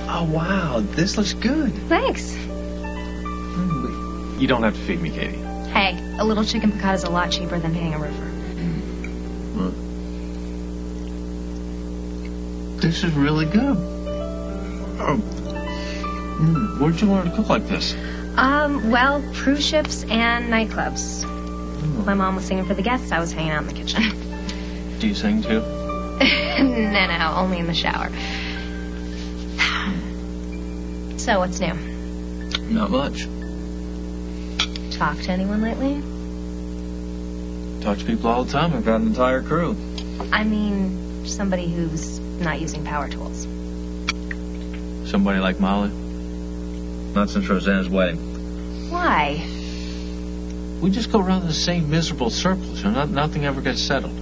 Oh, wow. This looks good. Thanks. You don't have to feed me, Katie. Hey, a little chicken piccata is a lot cheaper than paying a roofer. This is really good. Where'd you learn to cook like this? Well, cruise ships and nightclubs. My mom was singing for the guests. I was hanging out in the kitchen. Do you sing too? No, only in the shower. So, what's new? Not much. Talked to anyone lately? Talk to people all the time. I've got an entire crew. I mean, somebody who's not using power tools. Somebody like Molly? Not since Roseanne's wedding. Why? We just go around in the same miserable circles. You know, nothing ever gets settled.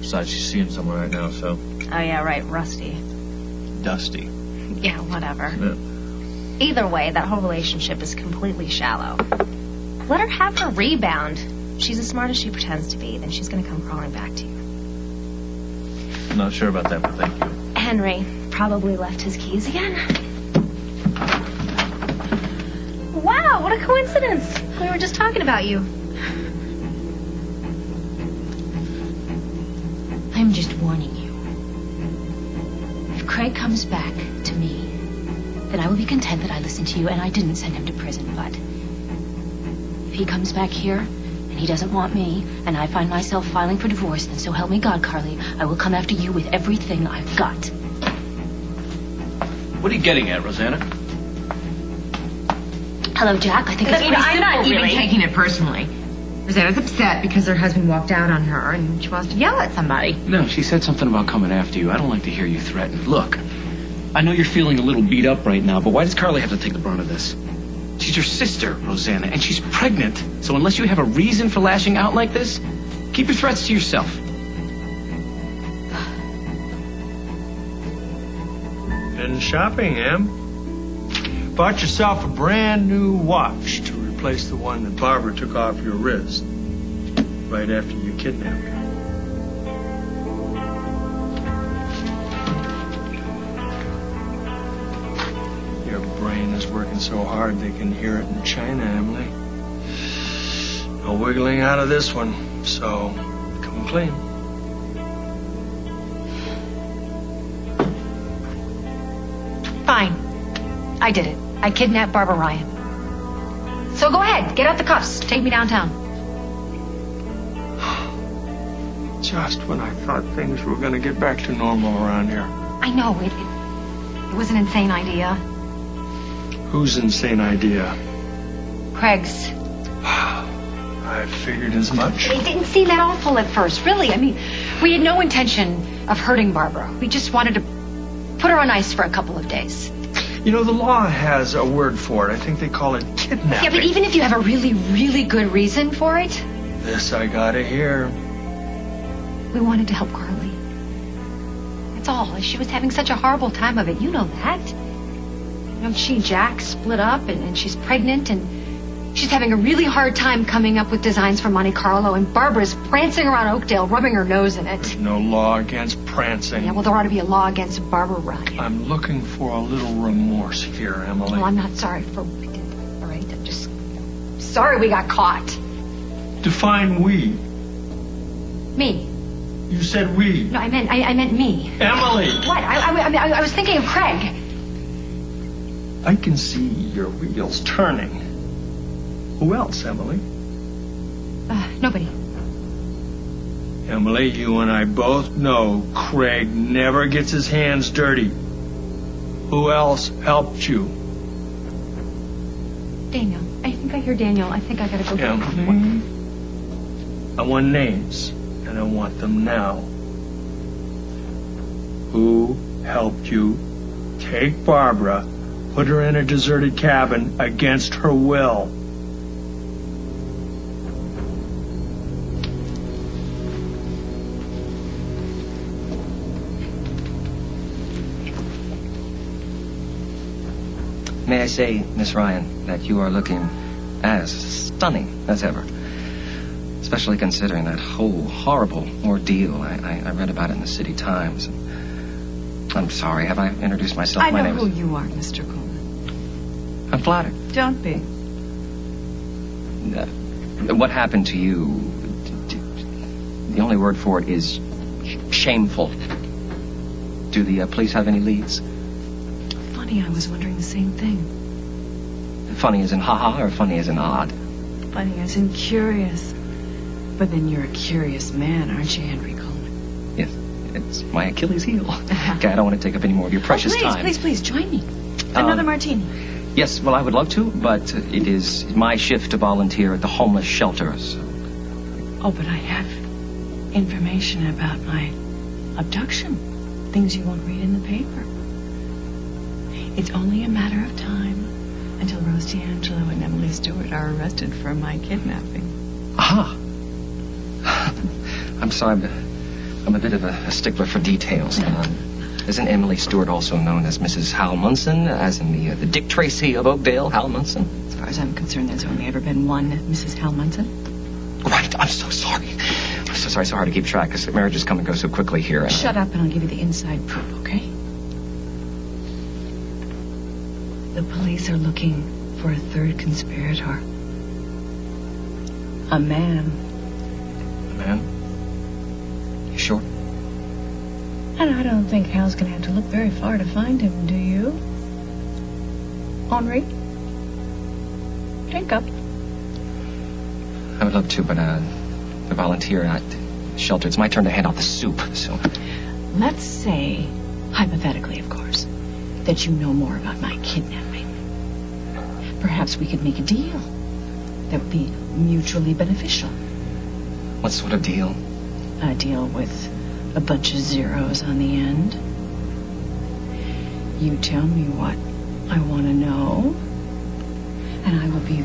Besides, she's seeing someone right now, so... Oh, yeah, right, Rusty. Dusty. Yeah, whatever. Yeah. Either way, that whole relationship is completely shallow. Let her have her rebound. If she's as smart as she pretends to be, then she's going to come crawling back to you. I'm not sure about that, but thank you. Henry probably left his keys again. Wow, what a coincidence. We were just talking about you. I'm just warning you. If Craig comes back to me, then I will be content that I listened to you and I didn't send him to prison. But if he comes back here and he doesn't want me and I find myself filing for divorce, then so help me God, Carly, I will come after you with everything I've got. What are you getting at, Rosanna? Hello, Jack. I think it's pretty I'm simple, not even really. taking it personally. Rosanna's upset because her husband walked out on her and she wants to yell at somebody. No, she said something about coming after you. I don't like to hear you threaten. Look, I know you're feeling a little beat up right now, but why does Carly have to take the brunt of this? She's your sister, Rosanna, and she's pregnant. So unless you have a reason for lashing out like this, keep your threats to yourself. Been shopping, Em? Bought yourself a brand new watch to replace the one that Barbara took off your wrist right after you kidnapped her. Your brain is working so hard they can hear it in China, Emily. No wiggling out of this one, so come clean. Fine. I did it. I kidnapped Barbara Ryan. So go ahead. Get out the cuffs. Take me downtown. Just when I thought things were going to get back to normal around here. I know. It was an insane idea. Whose insane idea? Craig's. I figured as much. It didn't seem that awful at first, really. I mean, we had no intention of hurting Barbara. We just wanted to put her on ice for a couple of days. You know, the law has a word for it. I think they call it kidnapping. Yeah, but even if you have a really, really good reason for it... This I gotta hear. We wanted to help Carly. That's all. She was having such a horrible time of it. You know that. You know, she and Jack split up, and she's pregnant, and she's having a really hard time coming up with designs for Monte Carlo, and Barbara's prancing around Oakdale, rubbing her nose in it. There's no law against prancing. Yeah, well, there ought to be a law against Barbara Ryan. I'm looking for a little remorse here, Emily. Well, I'm not sorry for what we did, all right? I'm just sorry we got caught. Define we. Me. You said we. No, I meant me. Emily! What? I was thinking of Craig. I can see your wheels turning. Who else, Emily? Nobody. Emily, you and I both know Craig never gets his hands dirty. Who else helped you? Daniel. I think I hear Daniel. I think I gotta go get him. Emily, I want names, and I want them now. Who helped you take Barbara, put her in a deserted cabin against her will? May I say, Miss Ryan, that you are looking as stunning as ever. Especially considering that whole horrible ordeal I read about in the City Times. I'm sorry, have I introduced myself? I know who you are, Mr. Coleman. I'm flattered. Don't be. What happened to you, the only word for it is shameful. Do the police have any leads? Funny, I was wondering the same thing. Funny as in ha-ha or funny as in odd? Funny as in curious. But then you're a curious man, aren't you, Henry Coleman? Yes, it's my Achilles heel. Okay, I don't want to take up any more of your precious time. Please, join me. Another martini. Yes, well, I would love to, but it is my shift to volunteer at the homeless shelter. So. Oh, but I have information about my abduction. Things you won't read in the paper. It's only a matter of time until Rose D'Angelo and Emily Stewart are arrested for my kidnapping. Ah. I'm sorry, I'm a bit of a stickler for details. Isn't Emily Stewart also known as Mrs. Hal Munson, as in the Dick Tracy of Oakdale, Hal Munson? As far as I'm concerned, there's only ever been one Mrs. Hal Munson. Right, I'm so sorry. I'm so sorry, so hard to keep track, because marriages come and go so quickly here. And Shut up and I'll give you the inside proof, okay? The police are looking for a third conspirator. A man. A man? You sure? And I don't think Hal's going to have to look very far to find him, do you? Henri? Drink up. I would love to, but the volunteer at the shelter, it's my turn to hand out the soup, so... Let's say, hypothetically, of course, that you know more about my kidnapping. Perhaps we could make a deal that would be mutually beneficial. What sort of deal? A deal with a bunch of zeros on the end. You tell me what I want to know, and I will be